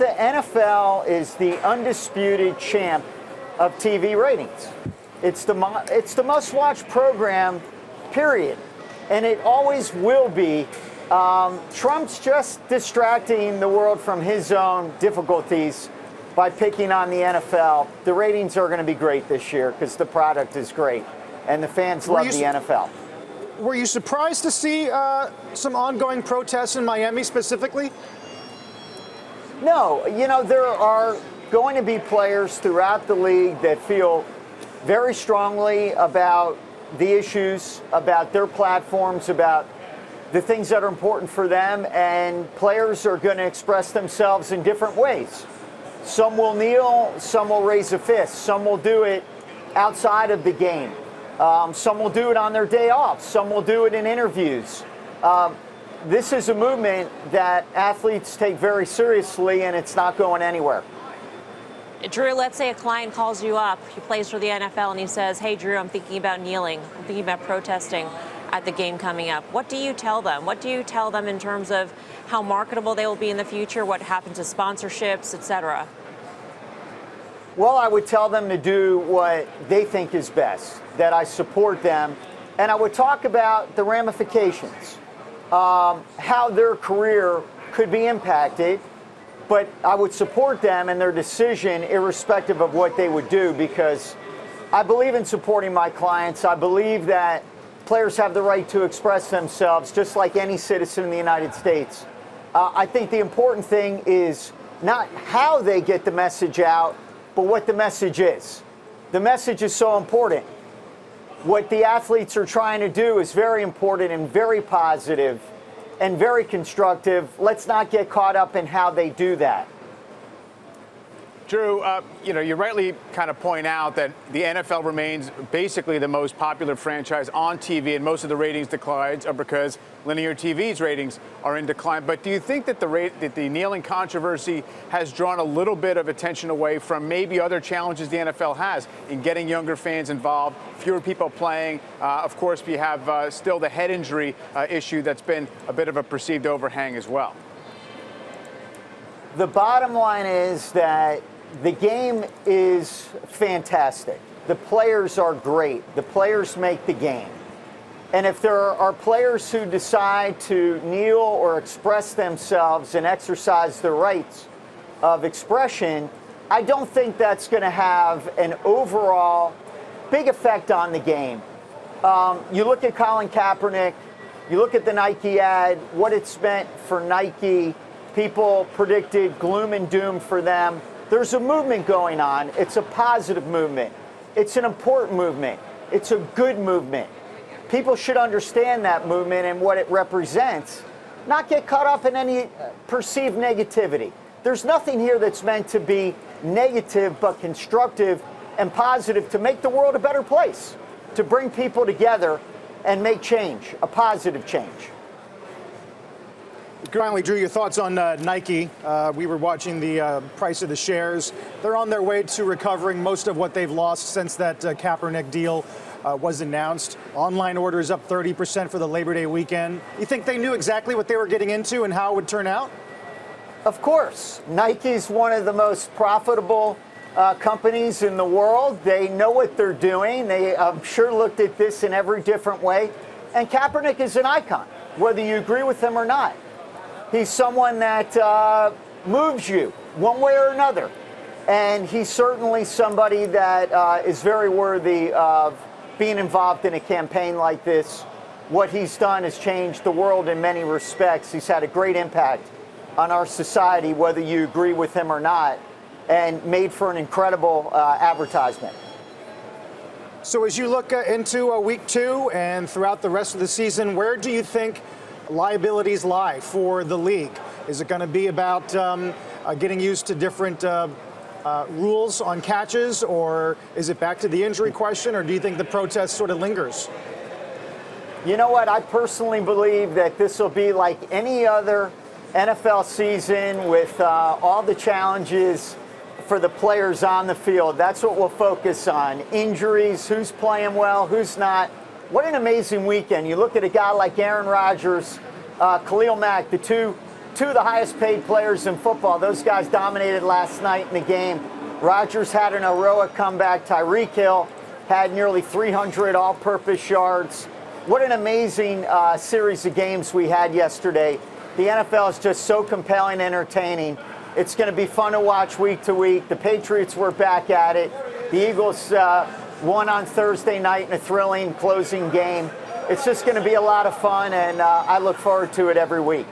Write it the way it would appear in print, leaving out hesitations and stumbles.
The NFL is the undisputed champ of TV ratings. It's the most watched program, period. And it always will be. Trump's just distracting the world from his own difficulties by picking on the NFL. The ratings are going to be great this year because the product is great and the fans love the NFL. Were you surprised to see some ongoing protests in Miami specifically? No, there are going to be players throughout the league that feel very strongly about the issues, about their platforms, about the things that are important for them, and players are going to express themselves in different ways. Some will kneel, some will raise a fist, some will do it outside of the game. Some will do it on their day off, some will do it in interviews. This is a movement that athletes take very seriously, and it's not going anywhere. Drew, let's say a client calls you up, he plays for the NFL, and he says, hey, Drew, I'm thinking about kneeling, I'm thinking about protesting at the game coming up. What do you tell them? What do you tell them in terms of how marketable they will be in the future, what happens to sponsorships, et cetera? Well, I would tell them to do what they think is best, that I support them, and I would talk about the ramifications, how their career could be impacted, but I would support them in their decision irrespective of what they would do, because I believe in supporting my clients. I believe that players have the right to express themselves just like any citizen in the United States. I think the important thing is not how they get the message out, but what the message is. The message is so important. What the athletes are trying to do is very important and very positive and very constructive. Let's not get caught up in how they do that. Drew, you rightly kind of point out that the NFL remains basically the most popular franchise on TV, and most of the ratings declines are because linear TV's ratings are in decline. But do you think that the kneeling controversy has drawn a little bit of attention away from maybe other challenges the NFL has in getting younger fans involved, fewer people playing? Of course, we have still the head injury issue that's been a bit of a perceived overhang as well. The bottom line is that the game is fantastic. The players are great. The players make the game. And if there are players who decide to kneel or express themselves and exercise their rights of expression, I don't think that's going to have an overall big effect on the game. You look at Colin Kaepernick, you look at the Nike ad, what it's meant for Nike. People predicted gloom and doom for them. There's a movement going on. It's a positive movement. It's an important movement. It's a good movement. People should understand that movement and what it represents, not get caught up in any perceived negativity. There's nothing here that's meant to be negative, but constructive and positive to make the world a better place, to bring people together and make change, a positive change. Finally, Drew, your thoughts on Nike. We were watching the price of the shares. They're on their way to recovering most of what they've lost since that Kaepernick deal was announced. Online orders up 30% for the Labor Day weekend. You think they knew exactly what they were getting into and how it would turn out? Of course. Nike's one of the most profitable companies in the world. They know what they're doing. They, I'm sure, looked at this in every different way. And Kaepernick is an icon, whether you agree with him or not. He's someone that moves you one way or another. And he's certainly somebody that is very worthy of being involved in a campaign like this. What he's done has changed the world in many respects. He's had a great impact on our society, whether you agree with him or not, and made for an incredible advertisement. So as you look into week 2 and throughout the rest of the season, where do you think liabilities lie for the league? Is it going to be about getting used to different rules on catches, or is it back to the injury question, or do you think the protest sort of lingers? You know what? I personally believe that this will be like any other NFL season with all the challenges for the players on the field. That's what we'll focus on. Injuries, who's playing well, who's not. What an amazing weekend. You look at a guy like Aaron Rodgers, Khalil Mack, the two two of the highest paid players in football. Those guys dominated last night in the game. Rodgers had an heroic comeback. Tyreek Hill had nearly 300 all-purpose yards. What an amazing series of games we had yesterday. The NFL is just so compelling and entertaining. It's going to be fun to watch week to week. The Patriots were back at it. The Eagles won on Thursday night in a thrilling closing game. It's just going to be a lot of fun, and I look forward to it every week.